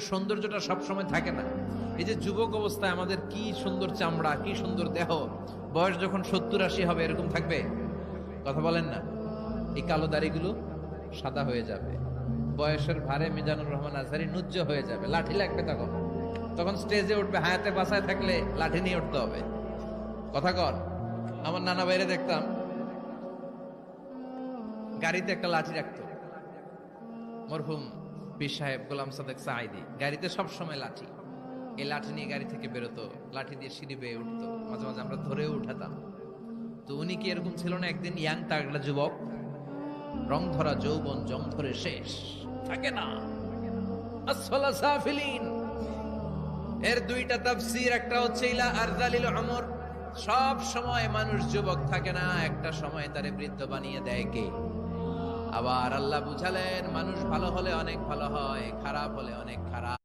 সৌন্দর্যটা সবসময় থাকে না। এই যে যুবক অবস্থায় আমাদের কি সুন্দর চামড়া, কি সুন্দর দেহ, বয়স যখন 70-80 হবে এরকম থাকবে? কথা বলেন না। এই কালো দাড়িগুলো সাদা হয়ে যাবে, বয়সের ভারে মিজানুর রহমান আজহারি নুজ্জ হয়ে যাবে, লাঠি লাগবে তখন। তখন স্টেজে উঠবে, হায়াতে বাসায় থাকলে লাঠি নিয়ে উঠতে হবে। কথা কর। আমার নানা বাইরে দেখতাম গাড়িতে একটা লাঠি রাখতো, মরহুম পীর সাহেব গোলাম সাদেক সাঈদী, গাড়িতে সব সময় লাঠি। এই লাঠি নিয়ে গাড়ি থেকে বেরোতো, লাঠি দিয়ে সিঁড়ি বেয়ে উঠতো, মাঝে মাঝে আমরা ধরেও উঠাতাম। তো উনি কি এরকম ছিল না? একদিন ইয়াং তাগড়া যুবক, রং ধরা যৌবন জং ধরে শেষ থাকে না, আসফালা সাফিলিন। এর দুইটা তাফসীর, একটা হচ্ছে ইলা আরযালিল উমর, সব সময় মানুষ যুবক থাকে না, একটা সময় তারে বৃদ্ধ বানিয়ে দেয় কে? আবার আল্লাহ বুঝালেন মানুষ ভালো হলে অনেক ভালো হয়, খারাপ হলে অনেক খারাপ।